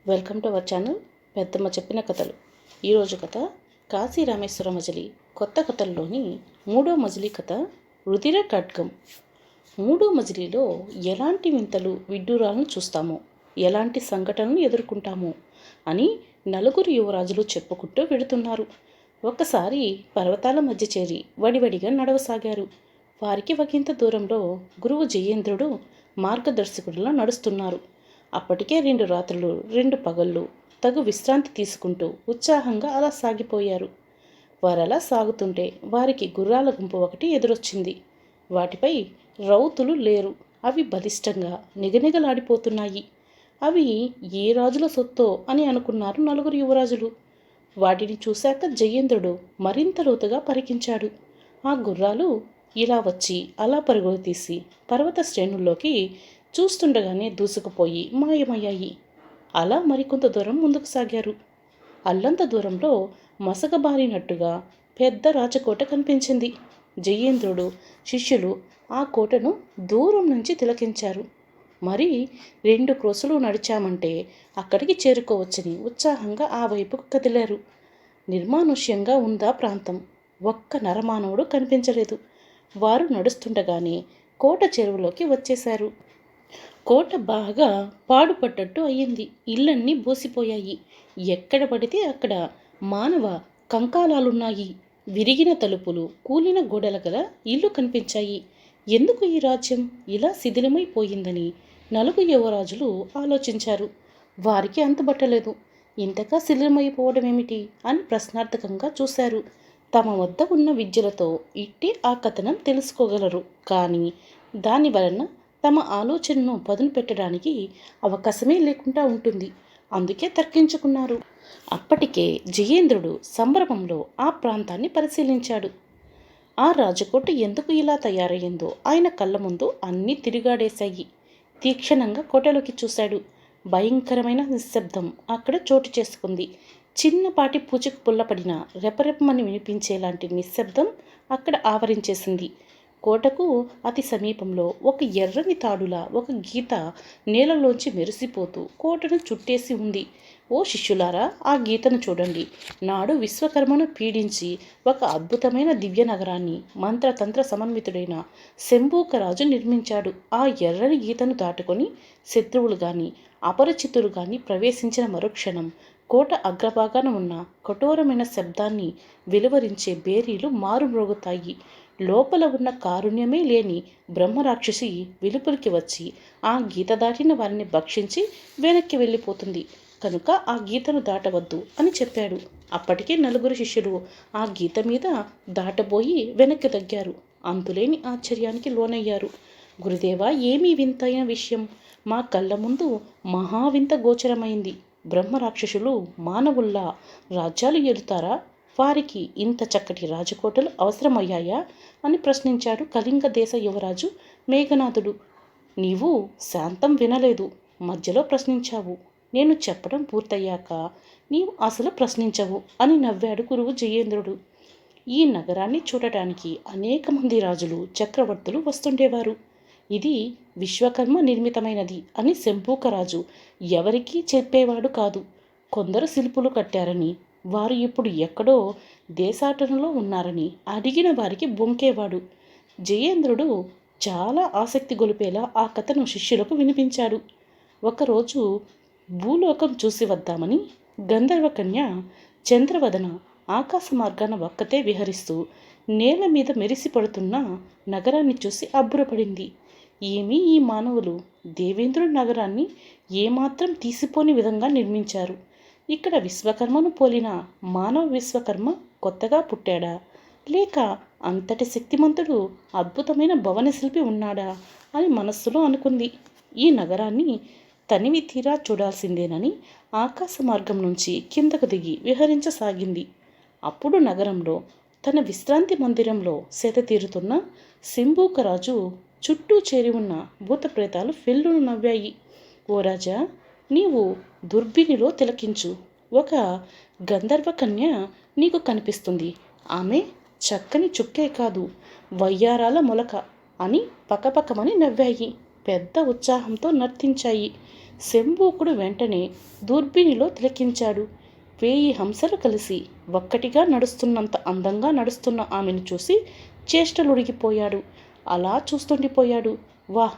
Welcome to our channel పెద్దమ్మ చెప్పిన కథలు. ఈరోజు కథ కాశీ రామేశ్వర మజిలీ కొత్త కథల్లోని మూడో మజిలీ కథ రుధిర ఖడ్గం. మూడో మజిలీలో ఎలాంటి వింతలు విడ్డూరాలను చూస్తామో, ఎలాంటి సంఘటనలు ఎదుర్కొంటామో అని నలుగురు యువరాజులు చెప్పుకుంటూ వెడుతున్నారు. ఒక్కసారి పర్వతాల మధ్య చేరి వడివడిగా నడవసాగారు. వారికి ఒకంత దూరంలో గురువు జయేంద్రుడు మార్గదర్శకుడిలా నడుస్తున్నారు. అప్పటికే 2 రాత్రులు 2 పగళ్ళు తగు విశ్రాంతి తీసుకుంటూ ఉత్సాహంగా అలా సాగిపోయారు. వారలా సాగుతుంటే వారికి గుర్రాల గుంపు ఒకటి ఎదురొచ్చింది. వాటిపై రౌతులు లేరు. అవి బలిష్టంగా నిగనిగలాడిపోతున్నాయి. అవి ఏ రాజుల సొత్తో అని అనుకున్నారు నలుగురు యువరాజులు. వాటిని చూశాక జయేంద్రుడు మరింత లోతుగా పరికించాడు. ఆ గుర్రాలు ఇలా వచ్చి అలా పరుగులు తీసి పర్వత శ్రేణుల్లోకి చూస్తుండగానే దూసుకుపోయి మాయమయ్యాయి. అలా మరికొంత దూరం ముందుకు సాగారు. అల్లంత దూరంలో మసకబారినట్టుగా పెద్ద రాచకోట కనిపించింది. జయేంద్రుడు శిష్యులు ఆ కోటను దూరం నుంచి తిలకించారు. మరి 2 క్రోసులు నడిచామంటే అక్కడికి చేరుకోవచ్చని ఉత్సాహంగా ఆ వైపుకు కదిలారు. నిర్మానుష్యంగా ఉందా ప్రాంతం. ఒక్క నరమానవుడు కనిపించలేదు. వారు నడుస్తుండగానే కోట చెరువులోకి వచ్చేశారు. కోట బాగా పాడుపడ్డట్టు అయ్యింది. ఇళ్ళన్నీ బోసిపోయాయి. ఎక్కడ పడితే అక్కడ మానవ కంకాలాలున్నాయి. విరిగిన తలుపులు, కూలిన గోడల గల ఇల్లు కనిపించాయి. ఎందుకు ఈ రాజ్యం ఇలా శిథిలమైపోయిందని నలుగురు యువరాజులు ఆలోచించారు. వారికి అంతుబట్టలేదు. ఇంతగా శిథిలమైపోవడం ఏమిటి అని ప్రశ్నార్థకంగా చూశారు. తమ వద్ద ఉన్న విద్యలతో ఇట్టి ఆ కథనం తెలుసుకోగలరు. కానీ దాని వలన తమ ఆలోచనను పదును పెట్టడానికి అవకాశమే లేకుండా ఉంటుంది. అందుకే తర్కించుకున్నారు. అప్పటికే జయేంద్రుడు సంభ్రమంలో ఆ ప్రాంతాన్ని పరిశీలించాడు. ఆ రాజకోట ఎందుకు ఇలా తయారయ్యిందో ఆయన కళ్ళ ముందు అన్నీ తిరిగాడేశాయి. తీక్షణంగా కోటలోకి చూశాడు. భయంకరమైన నిశ్శబ్దం అక్కడ చోటు చేసుకుంది. చిన్నపాటి పూచిక పుల్లపడిన రెపరెపమని వినిపించేలాంటి నిశ్శబ్దం అక్కడ ఆవరించేసింది. కోటకు అతి సమీపంలో ఒక ఎర్రని తాడులా ఒక గీత నేలలోంచి మెరిసిపోతూ కోటను చుట్టేసి ఉంది. ఓ శిష్యులారా, ఆ గీతను చూడండి. నాడు విశ్వకర్మను పీడించి ఒక అద్భుతమైన దివ్య నగరాన్ని మంత్రతంత్ర సమన్వితుడైన శంభూకరాజు నిర్మించాడు. ఆ ఎర్రని గీతను దాటుకొని శత్రువులు కానీ అపరిచితులు కానీ ప్రవేశించిన మరుక్షణం కోట అగ్రభాగాన ఉన్న కఠోరమైన శబ్దాన్ని వెలువరించే బేరీలు మారుమ్రోగుతాయి. లోపల ఉన్న కారుణ్యమే లేని బ్రహ్మరాక్షసి వెలుపలికి వచ్చి ఆ గీత దాటిన వారిని భక్షించి వెనక్కి వెళ్ళిపోతుంది. కనుక ఆ గీతను దాటవద్దు అని చెప్పాడు. అప్పటికే నలుగురు శిష్యులు ఆ గీత మీద దాటబోయి వెనక్కి తగ్గారు. అంతులేని ఆశ్చర్యానికి లోనయ్యారు. గురుదేవా, ఏమీ వింతైన విషయం! మా కళ్ళ ముందు మహావింత గోచరమైంది. బ్రహ్మరాక్షసులు మానవుల్లా రాజ్యాలు ఏలుతారా? వారికి ఇంత చక్కటి రాజకోటలు అవసరమయ్యాయా అని ప్రశ్నించాడు కళింగ దేశ యువరాజు మేఘనాథుడు. నీవు శాంతం వినలేదు. మధ్యలో ప్రశ్నించావు. నేను చెప్పడం పూర్తయ్యాక నీవు అసలు ప్రశ్నించవు అని నవ్వాడు గురువు జయేంద్రుడు. ఈ నగరాన్ని చూడటానికి అనేక మంది రాజులు చక్రవర్తులు వస్తుండేవారు. ఇది విశ్వకర్మ నిర్మితమైనది అని శంభూకరాజు ఎవరికీ చెప్పేవాడు కాదు. కొందరు శిల్పులు కట్టారని, వారు ఇప్పుడు ఎక్కడో దేశాటనలో ఉన్నారని అడిగిన వారికి బొంకేవాడు. జయేంద్రుడు చాలా ఆసక్తి గొలిపేలా ఆ కథను శిష్యులకు వినిపించాడు. ఒకరోజు భూలోకం చూసి వద్దామని గంధర్వకన్య చంద్రవదన ఆకాశ మార్గాన ఒక్కతే విహరిస్తూ నేల మీద మెరిసిపడుతున్న నగరాన్ని చూసి అబ్బురపడింది. ఏమీ ఈ మానవులు దేవేంద్రుడి నగరాన్ని ఏమాత్రం తీసిపోని విధంగా నిర్మించారు. ఇక్కడ విశ్వకర్మను పోలిన మానవ విశ్వకర్మ కొత్తగా పుట్టాడా, లేక అంతటి శక్తిమంతుడు అద్భుతమైన భవన శిల్పి ఉన్నాడా అని మనస్సులో అనుకుంది. ఈ నగరాన్ని తనివి తీరా చూడాల్సిందేనని ఆకాశ మార్గం నుంచి కిందకు దిగి విహరించసాగింది. అప్పుడు నగరంలో తన విశ్రాంతి మందిరంలో సేద తీరుతున్న శంభూకరాజు చుట్టూ చేరి ఉన్న భూతప్రేతాలు ఫెల్లును నవ్వాయి. ఓ రాజా, నీవు దుర్బినిలో తిలకించు. ఒక గంధర్వ కన్య నీకు కనిపిస్తుంది. ఆమె చక్కని చుక్కే కాదు, వయ్యారాల మొలక అని పకపకమని నవ్వాయి. పెద్ద ఉత్సాహంతో నర్తించాయి. శంభూకుడు వెంటనే దూర్బినిలో తిలకించాడు. 1000 హంసలు కలిసి ఒక్కటిగా నడుస్తున్నంత అందంగా నడుస్తున్న ఆమెను చూసి చేష్టలుడిగిపోయాడు. అలా చూస్తుండిపోయాడు. వాహ్,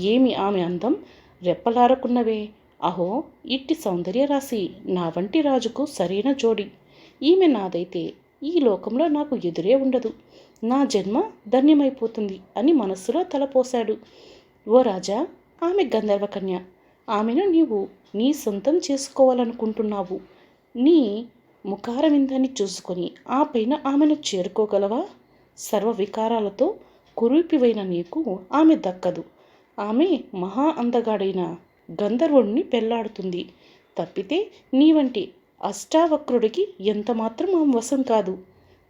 ఏమి ఆమె అందం! రెప్పలారకున్నవే! అహో, ఇట్టి సౌందర్య రాశి నా వంటి రాజుకు సరైన జోడి. ఈమె నాదైతే ఈ లోకంలో నాకు ఎదురే ఉండదు. నా జన్మ ధన్యమైపోతుంది అని మనస్సులో తలపోశాడు. ఓ రాజా, ఆమె గంధర్వకన్య. ఆమెను నీవు నీ సొంతం చేసుకోవాలనుకుంటున్నావు. నీ ముఖారవిందాన్ని చూసుకొని ఆ పైన ఆమెను చేరుకోగలవా? సర్వ వికారాలతో కురూపివైన నీకు ఆమె దక్కదు. ఆమె మహా అందగాడైన గంధర్వుడిని పెళ్లాడుతుంది. తప్పితే నీ వంటి అష్టావక్రుడికి ఎంతమాత్రం ఆమె వశం కాదు.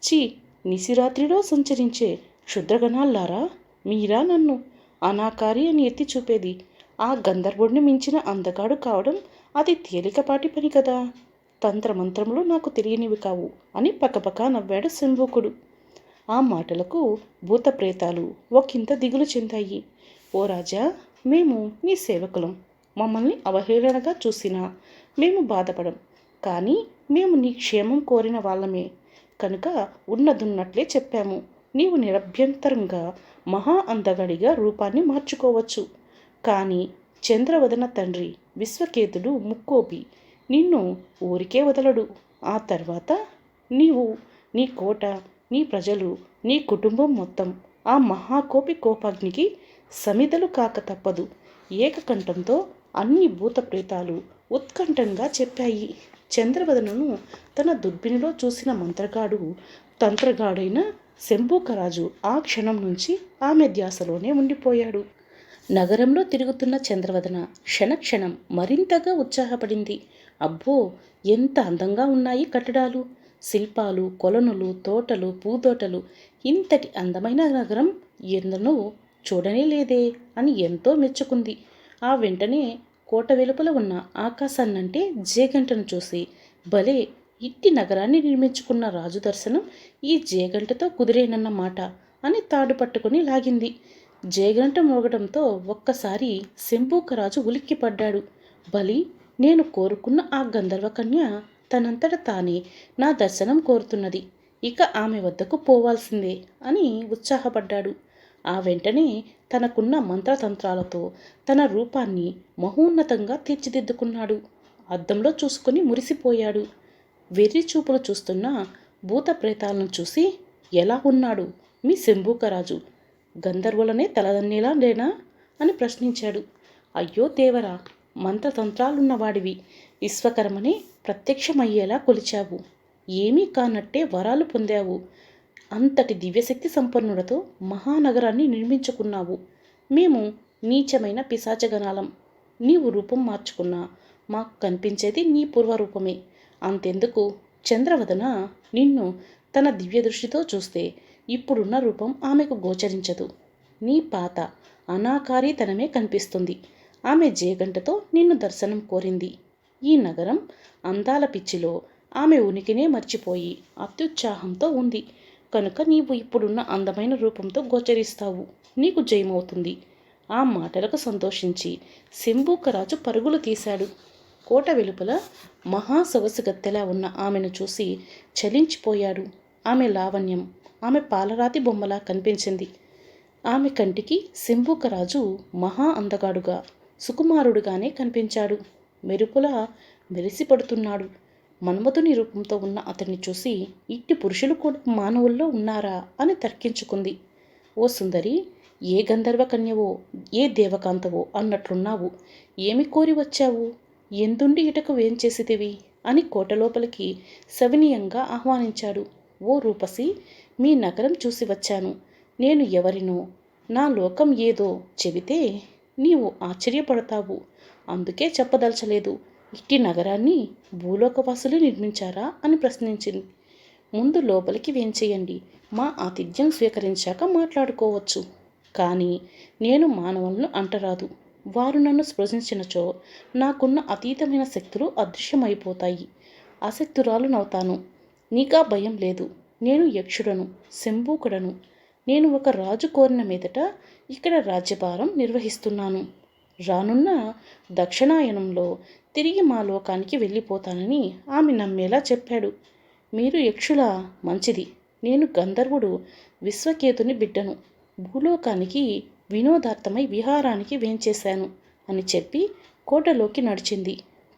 చీ, నిశిరాత్రిలో సంచరించే క్షుద్రగణాల్లారా, మీరా నన్ను అనాకారి అని ఎత్తి చూపేది? ఆ గంధర్వుడిని మించిన అందగాడు కావడం అది తేలికపాటి పని కదా. తంత్రమంత్రములు నాకు తెలియనివి కావు అని పకపక నవ్వాడు శంభూకుడు. ఆ మాటలకు భూతప్రేతాలు ఒకంత దిగులు చెందాయి. ఓ రాజా, మేము నీ సేవకులం. మమ్మల్ని అవహేళనగా చూసినా మేము బాధపడం. కానీ మేము నీ క్షేమం కోరిన వాళ్ళమే కనుక ఉన్నదున్నట్లే చెప్పాము. నీవు నిరభ్యంతరంగా మహా అందగడిగా రూపాన్ని మార్చుకోవచ్చు. కానీ చంద్రవదన తండ్రి విశ్వకేతుడు ముక్కోపి నిన్ను ఊరికే వదలడు. ఆ తర్వాత నీవు, నీ కోట, నీ ప్రజలు, నీ కుటుంబం మొత్తం ఆ మహాకోపి కోపాగ్నికి సమిధలు కాక తప్పదు. ఏకకంఠంతో అన్ని భూతప్రేతాలు ఉత్కంఠంగా చెప్పాయి. చంద్రవదనను తన దుర్బినిలో చూసిన తంత్రగాడైన శంభూకరాజు ఆ క్షణం నుంచి ఆమె ధ్యాసలోనే ఉండిపోయాడు. నగరంలో తిరుగుతున్న చంద్రవదన క్షణక్షణం మరింతగా ఉత్సాహపడింది. అబ్బో, ఎంత అందంగా ఉన్నాయి కట్టడాలు, శిల్పాలు, కొలనులు, తోటలు, పూతోటలు! ఇంతటి అందమైన నగరం ఎన్నడూ చూడనే లేదే అని ఎంతో మెచ్చుకుంది. ఆ వెంటనే కోట వెలుపల ఉన్న ఆకాశాన్నంటే జేగంటను చూసి, భలే, ఇట్టి నగరాన్ని నిర్మించుకున్న రాజు దర్శనం ఈ జేగంటతో కుదిరేనన్న మాట అని తాడు పట్టుకుని లాగింది. జేగంట మోగడంతో ఒక్కసారి శంభూకరాజు ఉలిక్కిపడ్డాడు. బలి, నేను కోరుకున్న ఆ గంధర్వకన్య తనంతట తానే నా దర్శనం కోరుతున్నది. ఇక ఆమె వద్దకు పోవాల్సిందే అని ఉత్సాహపడ్డాడు. ఆ వెంటనే తనకున్న మంత్రతంత్రాలతో తన రూపాన్ని మహోన్నతంగా తీర్చిదిద్దుకున్నాడు. అద్దంలో చూసుకుని మురిసిపోయాడు. వెర్రి చూపులు చూస్తున్న భూత ప్రేతాలను చూసి, ఎలా ఉన్నాడు మీ శంభూకరాజు? గంధర్వులనే తలదన్నేలా లేనా అని ప్రశ్నించాడు. అయ్యో దేవరా, మంత్రతంత్రాలున్నవాడివి, విశ్వకర్మనే ప్రత్యక్షమయ్యేలా కొలిచావు. ఏమీ కానట్టే వరాలు పొందావు. అంతటి దివ్యశక్తి సంపన్నుడతో మహానగరాన్ని నిర్మించుకున్నావు. మేము నీచమైన పిశాచగణాలం. నీవు రూపం మార్చుకున్నా మాకు కనిపించేది నీ పూర్వరూపమే. అంతెందుకు, చంద్రవదన నిన్ను తన దివ్య దృష్టితో చూస్తే ఇప్పుడున్న రూపం ఆమెకు గోచరించదు. నీ పాత అనాకారితనమే కనిపిస్తుంది. ఆమె జేగంటతో నిన్ను దర్శనం కోరింది. ఈ నగరం అందాల పిచ్చిలో ఆమె ఉనికినే మర్చిపోయి అత్యుత్సాహంతో ఉంది కనుక నీవు ఇప్పుడున్న అందమైన రూపంతో గోచరిస్తావు. నీకు జయమవుతుంది. ఆ మాటలకు సంతోషించి శంభూకరాజు పరుగులు తీశాడు. కోట వెలుపల మహా సొగసుగత్తెలా ఉన్న ఆమెను చూసి చలించిపోయాడు. ఆమె లావణ్యం ఆమె పాలరాతి బొమ్మలా కనిపించింది. ఆమె కంటికి శంభూకరాజు మహా అందగాడుగా, సుకుమారుడుగానే కనిపించాడు. మెరుపులా మెరిసిపడుతున్నాడు. మన్మధుని రూపంతో ఉన్న అతన్ని చూసి ఇట్టి పురుషులు కూడా మానవుల్లో ఉన్నారా అని తర్కించుకుంది. ఓ సుందరి, ఏ గంధర్వ కన్యవో, ఏ దేవకాంతవో అన్నట్లున్నావు. ఏమి కోరి వచ్చావు? ఎందుండి ఇటకు వేంచేసితివి అని కోటలోపలికి సవినీయంగా ఆహ్వానించాడు. ఓ రూపసి, మీ నగరం చూసి వచ్చాను. నేను ఎవరినో, నా లోకం ఏదో చెబితే నీవు ఆశ్చర్యపడతావు. అందుకే చెప్పదలచలేదు. ఇట్టి నగరాన్ని భూలోకవాసులు నిర్మించారా అని ప్రశ్నించింది. ముందు లోపలికి వేంచేయండి. మా ఆతిథ్యం స్వీకరించాక మాట్లాడుకోవచ్చు. కానీ నేను మానవులను అంటరాదు. వారు నన్ను స్పృశించినచో నాకున్న అతీతమైన శక్తులు అదృశ్యమైపోతాయి. అశక్తురాలునవుతాను. నీకా భయం లేదు. నేను యక్షుడను, శంభూకుడను. నేను ఒక రాజు కోరిన మీదట ఇక్కడ రాజ్యభారం నిర్వహిస్తున్నాను. రానున్న దక్షిణాయనంలో తిరిగి మా లోకానికి వెళ్ళిపోతానని ఆమె నమ్మేలా చెప్పాడు. మీరు యక్షుల మంచిది, నేను గంధర్వుడు విశ్వకేతుని బిడ్డను, భూలోకానికి వినోదార్థమై విహారానికి వేంచేశాను అని చెప్పి కోటలోకి నడిచింది.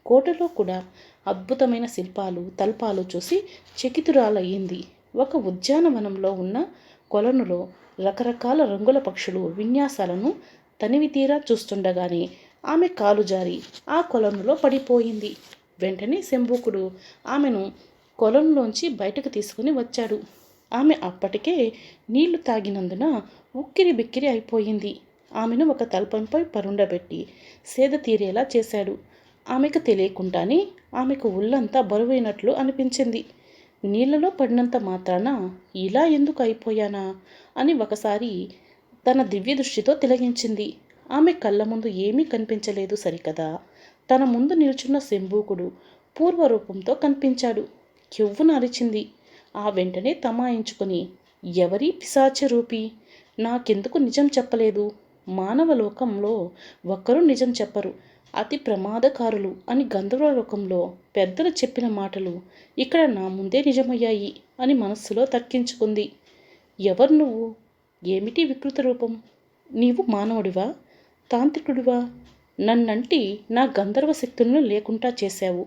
కోటలో కూడా అద్భుతమైన శిల్పాలు తల్పాలు చూసి చకితురాలయ్యింది. ఒక ఉద్యానవనంలో ఉన్న కొలనులో రకరకాల రంగుల పక్షులు విన్యాసాలను తనివి తీరా చూస్తుండగానే ఆమె కాలు జారి ఆ కొలనులో పడిపోయింది. వెంటనే శంభూకుడు ఆమెను కొలనులోంచి బయటకు తీసుకుని వచ్చాడు. ఆమె అప్పటికే నీళ్లు తాగినందున ఉక్కిరి బిక్కిరి అయిపోయింది. ఆమెను ఒక తల్పంపై పరుండబెట్టి సేద తీరేలా చేశాడు. ఆమెకు తెలియకుండానే ఆమెకు ఒళ్ళంతా బరువైనట్లు అనిపించింది. నీళ్లలో పడినంత మాత్రాన ఇలా ఎందుకు అయిపోయానా అని ఒకసారి తన దివ్య దృష్టితో తిలగించింది. ఆమె కళ్ళ ముందు ఏమీ కనిపించలేదు సరికదా, తన ముందు నిల్చున్న శంభూకుడు పూర్వరూపంతో కనిపించాడు. కెవ్వున అరిచింది. ఆ వెంటనే తమాయించుకుని, ఎవరి పిశాచ రూపి, నాకెందుకు నిజం చెప్పలేదు? మానవ లోకంలో ఒక్కరూ నిజం చెప్పరు, అతి ప్రమాదకారులు అని గంధర్వలోకంలో పెద్దలు చెప్పిన మాటలు ఇక్కడ నా ముందే నిజమయ్యాయి అని మనస్సులో తర్కించుకుంది. ఎవరు నువ్వు? ఏమిటి వికృత రూపం? నీవు మానవుడివా, తాంత్రికుడివా? నన్నంటి నా గంధర్వ శక్తులను లేకుండా చేశావు.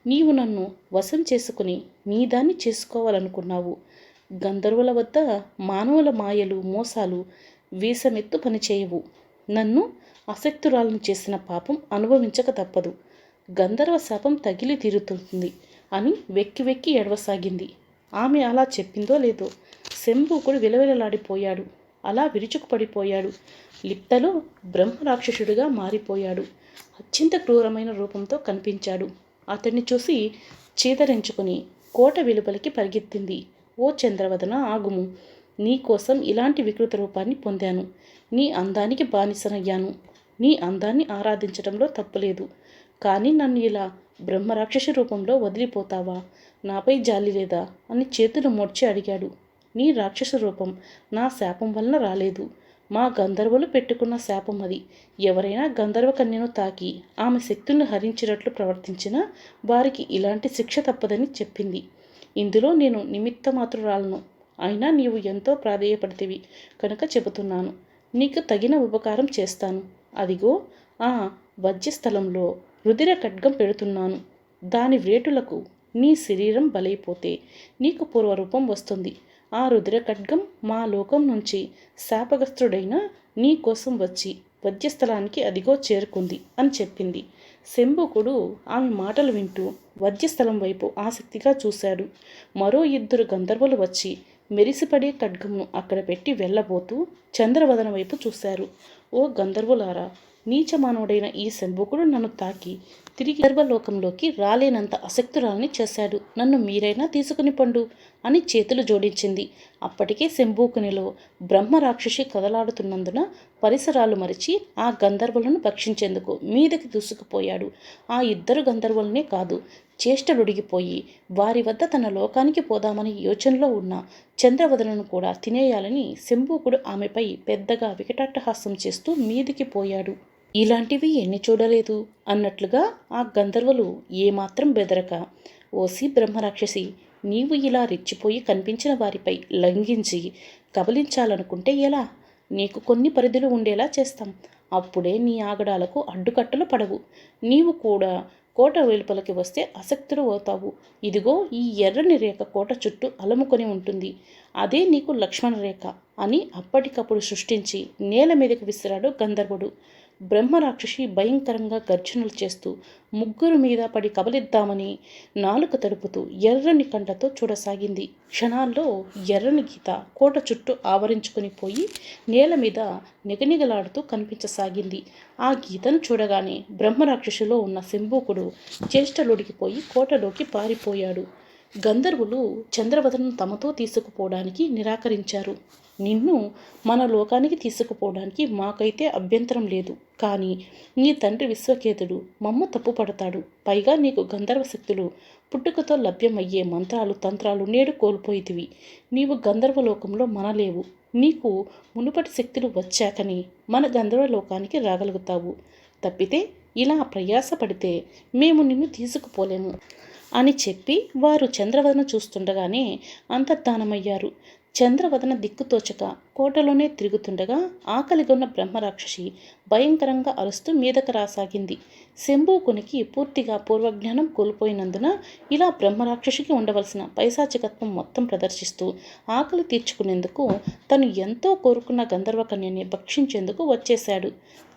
నీవు నన్ను వశం చేసుకుని నీదాన్ని చేసుకోవాలనుకున్నావు. గంధర్వుల వద్ద మానవుల మాయలు మోసాలు వీసమెత్తు పనిచేయవు. నన్ను అశక్తురాలను చేసిన పాపం అనుభవించక తప్పదు. గంధర్వ శాపం తగిలి తీరుతుంది అని వెక్కి వెక్కి ఎడవసాగింది. ఆమె అలా చెప్పిందో లేదో శంభూకుడు విలవిలలాడిపోయాడు. అలా విరుచుకుపడిపోయాడు. లిప్తలో బ్రహ్మరాక్షసుడిగా మారిపోయాడు. అత్యంత క్రూరమైన రూపంతో కనిపించాడు. అతన్ని చూసి చీదరించుకుని కోట వెలుపలికి పరిగెత్తింది. ఓ చంద్రవదన, ఆగుము. నీకోసం ఇలాంటి వికృత రూపాన్ని పొందాను. నీ అందానికి బానిసనయ్యాను. నీ అందాన్ని ఆరాధించడంలో తప్పులేదు. కానీ నన్ను ఇలా బ్రహ్మరాక్షసి రూపంలో వదిలిపోతావా? నాపై జాలి లేదా అని చేతులు మోడ్చి అడిగాడు. నీ రాక్షస రూపం నా శాపం వలన రాలేదు. మా గంధర్వులు పెట్టుకున్న శాపం అది. ఎవరైనా గంధర్వ కన్యను తాకి ఆమె శక్తులను హరించినట్లు ప్రవర్తించినా వారికి ఇలాంటి శిక్ష తప్పదని చెప్పింది. ఇందులో నేను నిమిత్త మాత్రురాలను. అయినా నీవు ఎంతో ప్రాధేయపడితివి కనుక చెబుతున్నాను. నీకు తగిన ఉపకారం చేస్తాను. అదిగో ఆ వజ్యస్థలంలో రుధిర ఖడ్గం పెడుతున్నాను. దాని వేటులకు నీ శరీరం బలైపోతే నీకు పూర్వరూపం వస్తుంది. ఆ రుధిర ఖడ్గం మా లోకం నుంచి శాపగ్రస్తుడైన నీ కోసం వచ్చి వజ్యస్థలానికి అదిగో చేరుకుంది అని చెప్పింది. శంభూకుడు ఆమె మాటలు వింటూ వజ్యస్థలం వైపు ఆసక్తిగా చూశాడు. మరో 2 గంధర్వులు వచ్చి మెరిసిపడే ఖడ్గంను అక్కడ పెట్టి వెళ్ళబోతూ చంద్రవదన వైపు చూశారు. ఓ గంధర్వులారా, నీచమానవుడైన ఈ శంభూకుడు నన్ను తాకి తిరిగి గర్భలోకంలోకి రాలేనంత అశక్తురాలని చేశాడు. నన్ను మీరైనా తీసుకుని పండు అని చేతులు జోడించింది. అప్పటికే శంభూకునిలో బ్రహ్మరాక్షసి కదలాడుతున్నందున పరిసరాలు మరిచి ఆ గంధర్వులను భక్షించేందుకు మీదకి దూసుకుపోయాడు. ఆ 2 గంధర్వులనే కాదు, చేష్టలుడిగిపోయి వారి వద్ద తన లోకానికి పోదామని యోచనలో ఉన్న చంద్రవదనను కూడా తినేయాలని శంభూకుడు ఆమెపై పెద్దగా వికటాట్టహాసం చేస్తూ మీదికి పోయాడు. ఇలాంటివి ఎన్ని చూడలేదు అన్నట్లుగా ఆ గంధర్వులు ఏమాత్రం బెదరక, ఓసి బ్రహ్మరాక్షసి, నీవు ఇలా రెచ్చిపోయి కనిపించిన వారిపై లంఘించి కబలించాలనుకుంటే ఎలా? నీకు కొన్ని పరిధులు ఉండేలా చేస్తాం. అప్పుడే నీ ఆగడాలకు అడ్డుకట్టలు పడవు. నీవు కూడా కోట వెలుపలికి వస్తే అసక్తుడు అవుతావు. ఇదిగో ఈ ఎర్రని రేఖ కోట చుట్టూ అలముకొని ఉంటుంది. అదే నీకు లక్ష్మణ రేఖ అని అప్పటికప్పుడు సృష్టించి నేల మీదకి విసిరాడు గంధర్వుడు. బ్రహ్మరాక్షసి భయంకరంగా గర్జనలు చేస్తూ ముగ్గురు మీద పడి కబలిద్దామని నాలుక తడుపుతూ ఎర్రని కంటతో చూడసాగింది. క్షణాల్లో ఎర్రని గీత కోట చుట్టూ ఆవరించుకుని పోయి నేల మీద నిగనిగలాడుతూ కనిపించసాగింది. ఆ గీతను చూడగానే బ్రహ్మరాక్షసిలో ఉన్న శంభూకుడు చేష్టలుడికిపోయి కోటలోకి పారిపోయాడు. గంధర్వులు చంద్రవదనను తమతో తీసుకుపోవడానికి నిరాకరించారు. నిన్ను మన లోకానికి తీసుకుపోవడానికి మాకైతే అభ్యంతరం లేదు. కానీ నీ తండ్రి విశ్వకేతుడు మమ్మ తప్పుపడతాడు. పైగా నీకు గంధర్వ శక్తులు పుట్టుకతో లభ్యమయ్యే మంత్రాలు తంత్రాలు నేడు కోల్పోయితివి. నీవు గంధర్వలోకంలో మనలేవు. నీకు మునుపటి శక్తులు వచ్చాకని మన గంధర్వలోకానికి రాగలుగుతావు. తప్పితే ఇలా ప్రయాసపడితే మేము నిన్ను తీసుకుపోలేము అని చెప్పి వారు చంద్రవదన చూస్తుండగానే అంతర్ధానమయ్యారు. చంద్రవదన దిక్కుతోచక కోటలోనే తిరుగుతుండగా ఆకలిగొన్న బ్రహ్మరాక్షసి భయంకరంగా అరుస్తూ మీదకు రాసాగింది. శంభూకునికి పూర్తిగా పూర్వజ్ఞానం కోల్పోయినందున ఇలా బ్రహ్మరాక్షసికి ఉండవలసిన పైశాచికత్వం మొత్తం ప్రదర్శిస్తూ ఆకలి తీర్చుకునేందుకు తను ఎంతో కోరుకున్న గంధర్వకన్యని భక్షించేందుకు వచ్చేశాడు.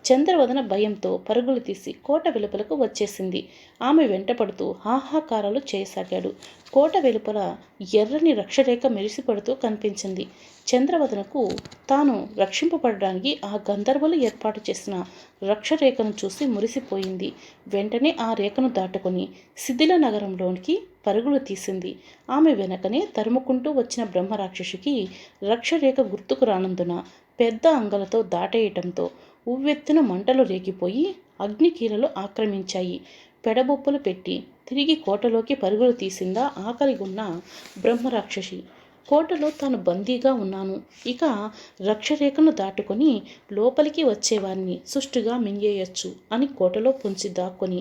చంద్రవదన భయంతో పరుగులు తీసి కోట వెలుపలకు వచ్చేసింది. ఆమె వెంటపడుతూ హాహాకారాలు చేయసాగాడు. కోట వెలుపల ఎర్రని రక్షరేఖ మెరిసిపడుతూ కనిపించింది. చంద్రవదనకు తాను రక్షింపబడడానికి ఆ గంధర్వులు ఏర్పాటు చేసిన రక్షరేఖను చూసి మురిసిపోయింది. వెంటనే ఆ రేఖను దాటుకొని శిథిల నగరంలోనికి పరుగులు తీసింది. ఆమె వెనకనే తరుముకుంటూ వచ్చిన బ్రహ్మరాక్షసికి రక్షరేఖ గుర్తుకు రానందున పెద్ద అంగలతో దాటేయటంతో ఉవ్వెత్తున మంటలు రేగిపోయి అగ్నికీలలు ఆక్రమించాయి. పెడబొప్పులు పెట్టి తిరిగి కోటలోకి పరుగులు తీసిందా ఆకలిగొన్న బ్రహ్మరాక్షసి. కోటలో తాను బందీగా ఉన్నాను, ఇక రక్షరేఖను దాటుకొని లోపలికి వచ్చేవారిని సుష్టుగా మింగేయచ్చు అని కోటలో పొంచి దాక్కొని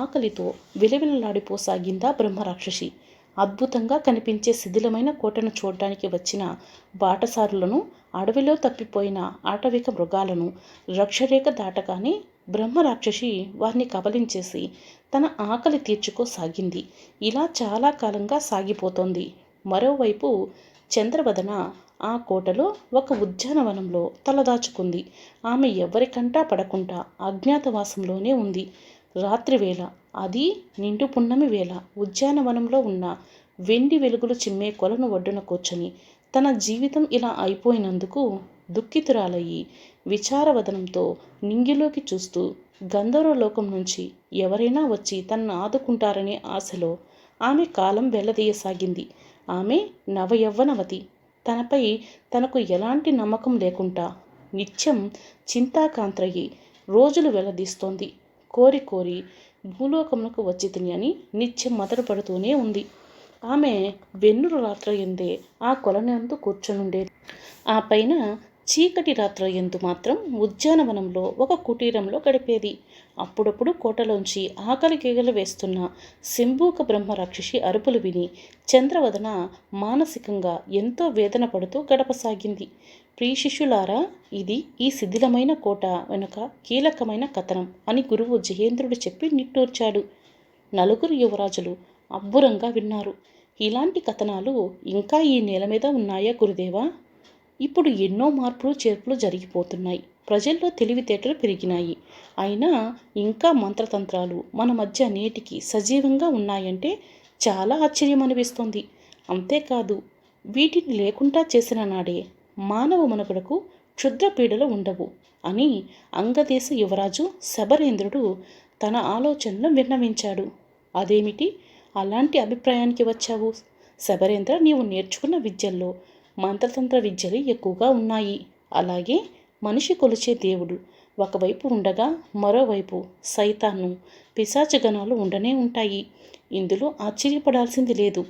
ఆకలితో విలవిలలాడిపోసాగిందా బ్రహ్మరాక్షసి. అద్భుతంగా కనిపించే శిథిలమైన కోటను చూడడానికి వచ్చిన బాటసారులను, అడవిలో తప్పిపోయిన ఆటవిక మృగాలను రక్షరేఖ దాటగానే బ్రహ్మరాక్షసి వారిని కబలించేసి తన ఆకలి తీర్చుకోసాగింది. ఇలా చాలా కాలంగా సాగిపోతోంది. మరోవైపు చంద్రవదన ఆ కోటలో ఒక ఉద్యానవనంలో తలదాచుకుంది. ఆమె ఎవరికంటా పడకుండా అజ్ఞాతవాసంలోనే ఉంది. రాత్రివేళ, అది నిండు పున్నమి వేళ, ఉద్యానవనంలో ఉన్న వెండి వెలుగులు చిమ్మే కొలను ఒడ్డున కూర్చొని తన జీవితం ఇలా అయిపోయినందుకు దుఃఖితురాలయ్యి విచారవదనంతో నింగిలోకి చూస్తూ గంధర్వలోకం నుంచి ఎవరైనా వచ్చి తనను ఆదుకుంటారనే ఆశలో ఆమె కాలం వెళ్లదీయసాగింది. ఆమె నవయవ్వనవతి. తనపై తనకు ఎలాంటి నమ్మకం లేకుండా నిత్యం చింతాకాంత్రయి రోజులు వెళ్లదీస్తోంది. కోరి కోరి భూలోకమునకు వచ్చి తిని అని నిత్యం మదనపడుతూనే ఉంది. ఆమె వెన్నురు రాత్రయందే ఆ కొలనందు కూర్చొనుండేది. ఆ పైన చీకటి రాత్రయందు మాత్రం ఉద్యానవనంలో ఒక కుటీరంలో గడిపేది. అప్పుడప్పుడు కోటలోంచి ఆకలి కేకలు వేస్తున్న శంభూక బ్రహ్మరాక్షసి అరుపులు విని చంద్రవదన మానసికంగా ఎంతో వేదన పడుతూ గడపసాగింది. ప్రియశిష్యులారా, ఇది ఈ శిథిలమైన కోట వెనుక కీలకమైన కథనం అని గురువు జయేంద్రుడు చెప్పి నిట్టూర్చాడు. నలుగురు యువరాజులు అబ్బురంగా విన్నారు. ఇలాంటి కథనాలు ఇంకా ఈ నేల మీద ఉన్నాయా గురుదేవా? ఇప్పుడు ఎన్నో మార్పులు చేర్పులు జరిగిపోతున్నాయి. ప్రజల్లో తెలివితేటలు పెరిగినాయి. అయినా ఇంకా మంత్రతంత్రాలు మన మధ్య నేటికి సజీవంగా ఉన్నాయంటే చాలా ఆశ్చర్యం అనిపిస్తుంది. అంతేకాదు, వీటిని లేకుండా చేసిన నాడే మానవ మనుగడకు క్షుద్రపీడలు ఉండవు అని అంగదేశ యువరాజు శబరేంద్రుడు తన ఆలోచనను విన్నవించాడు. అదేమిటి అలాంటి అభిప్రాయానికి వచ్చావు? శబరేంద్ర, నీవు నేర్చుకున్న విద్యల్లో మంత్రతంత్ర విద్యలు ఎక్కువగా ఉన్నాయి. అలాగే మనిషి కొలిచే దేవుడు ఒకవైపు ఉండగా మరోవైపు సైతాను, పిశాచగణాలు ఉండనే ఉంటాయి. ఇందులో ఆశ్చర్యపడాల్సింది లేదు.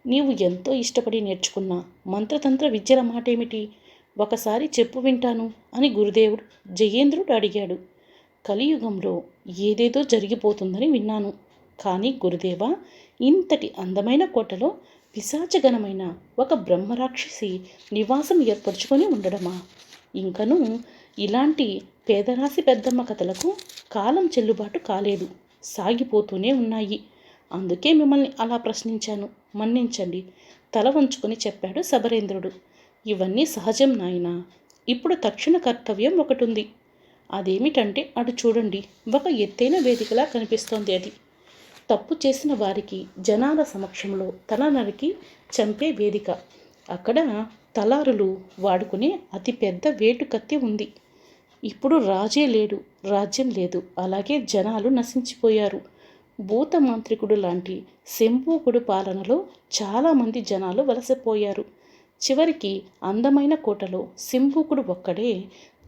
నీవు ఎంతో ఇష్టపడి నేర్చుకున్న మంత్రతంత్ర విద్యల మాటేమిటి? ఒకసారి చెప్పు వింటాను అని గురుదేవుడు జయేంద్రుడు అడిగాడు. కలియుగంలో ఏదేదో జరిగిపోతుందని విన్నాను. కానీ గురుదేవా, ఇంతటి అందమైన కోటలో పిశాచగణమైన ఒక బ్రహ్మరాక్షసి నివాసం ఏర్పరచుకొని ఉండడమా? ఇంకనూ ఇలాంటి పేదరాశి పెద్దమ్మ కథలకు కాలం చెల్లుబాటు కాలేదు, సాగిపోతూనే ఉన్నాయి. అందుకే మిమ్మల్ని అలా ప్రశ్నించాను, మన్నించండి తల వంచుకొని చెప్పాడు శబరేంద్రుడు. ఇవన్నీ సహజం నాయనా. ఇప్పుడు తక్షణ కర్తవ్యం ఒకటుంది. అదేమిటంటే అటు చూడండి, ఒక ఎత్తైన వేదికలా కనిపిస్తోంది. అది తప్పు చేసిన వారికి జనాల సమక్షంలో తల నరికి చంపే వేదిక. అక్కడ తలారులు వాడుకునే అతిపెద్ద వేటు కత్తి ఉంది. ఇప్పుడు రాజే లేడు, రాజ్యం లేదు, అలాగే జనాలు నశించిపోయారు. భూత మాంత్రికుడు లాంటి శంభూకుడు పాలనలో చాలామంది జనాలు వలసపోయారు. చివరికి అందమైన కోటలో శంభూకుడు ఒక్కడే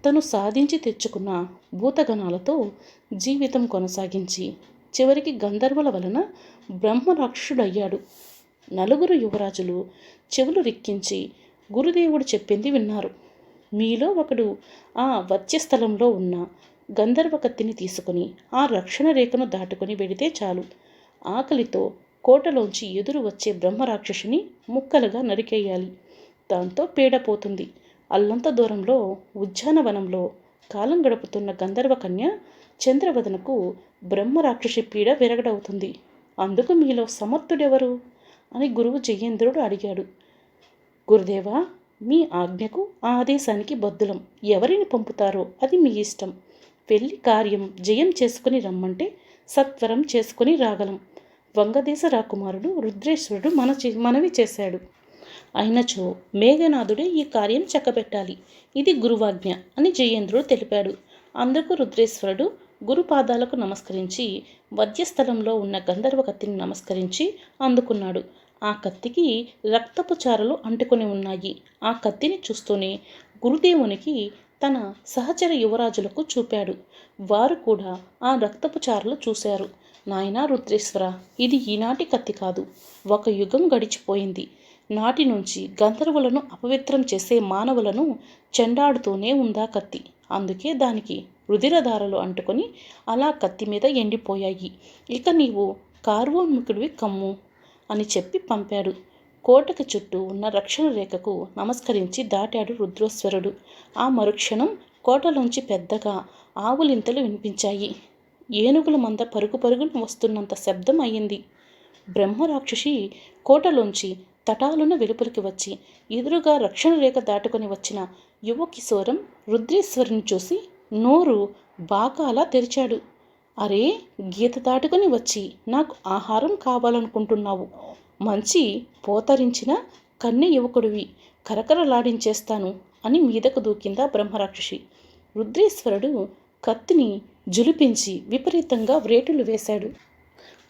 తను సాధించి తెచ్చుకున్న భూతగణాలతో జీవితం కొనసాగించి చివరికి గంధర్వుల వలన బ్రహ్మరాక్షసుడయ్యాడు. నలుగురు యువరాజులు చెవులు రిక్కించి గురుదేవుడు చెప్పింది విన్నారు. మీలో ఒకడు ఆ వత్యస్థలంలో ఉన్న గంధర్వ కత్తిని తీసుకుని ఆ రక్షణ రేఖను దాటుకుని వెడితే చాలు, ఆకలితో కోటలోంచి ఎదురు వచ్చే బ్రహ్మరాక్షసుని ముక్కలుగా నరికేయాలి. దాంతో పీడ పోతుంది. అల్లంత దూరంలో ఉద్యానవనంలో కాలం గడుపుతున్న గంధర్వ కన్య చంద్రవదనకు బ్రహ్మరాక్షసి పీడ విరగడవుతుంది. అందుకు మీలో సమర్థుడెవరు అని గురువు జయేంద్రుడు అడిగాడు. గురుదేవా, మీ ఆజ్ఞకు ఆదేశానికి బద్దులం. ఎవరిని పంపుతారో అది మీ ఇష్టం. వెళ్ళి కార్యం జయం చేసుకుని రమ్మంటే సత్వరం చేసుకుని రాగలం. వంగదేశ రాకుమారుడు రుద్రేశ్వరుడు మనవి చేశాడు. అయినచో మేఘనాథుడే ఈ కార్యం చక్కబెట్టాలి. ఇది గురువాజ్ఞ అని జయేంద్రుడు తెలిపాడు. అందుకు రుద్రేశ్వరుడు గురుపాదాలకు నమస్కరించి వధ్యస్థలంలో ఉన్న గంధర్వ కత్తిని నమస్కరించి అందుకున్నాడు. ఆ కత్తికి రక్తపు చారలు అంటుకొని ఉన్నాయి. ఆ కత్తిని చూస్తూనే గురుదేవునికి తన సహచర యువరాజులకు చూపాడు. వారు కూడా ఆ రక్తపు చారలు చూశారు. నాయనా రుద్రేశ్వర, ఇది ఈనాటి కత్తి కాదు, ఒక యుగం గడిచిపోయింది. నాటి నుంచి గంధర్వులను అపవిత్రం చేసే మానవులను చెండాడుతూనే ఉందా కత్తి. అందుకే దానికి రుధిరధారలు అంటుకొని అలా కత్తి మీద ఎండిపోయాయి. ఇక నీవు కార్వోన్ముఖుడివి కమ్ము అని చెప్పి పంపాడు. కోటకి చుట్టూ ఉన్న రక్షణ రేఖకు నమస్కరించి దాటాడు రుద్రేశ్వరుడు. ఆ మరుక్షణం కోటలోంచి పెద్దగా ఆవులింతలు వినిపించాయి. ఏనుగుల మంద పరుగు పరుగున వస్తున్నంత శబ్దం అయ్యింది. బ్రహ్మరాక్షసి కోటలోంచి తటాలున వెలుపలికి వచ్చి ఎదురుగా రక్షణ రేఖ దాటుకొని వచ్చిన యువ కిశోరం రుద్రేశ్వరుని చూసి నోరు బాకాలా తెరిచాడు. అరే, గీత దాటుకొని వచ్చి నాకు ఆహారం కావాలనుకుంటున్నావు. మంచి పోతరించిన కన్నె యువకుడివి, కరకరలాడించేస్తాను అని మీదకు దూకిందా బ్రహ్మరాక్షసి. రుద్రేశ్వరుడు కత్తిని జులిపించి విపరీతంగా వ్రేటులు వేశాడు.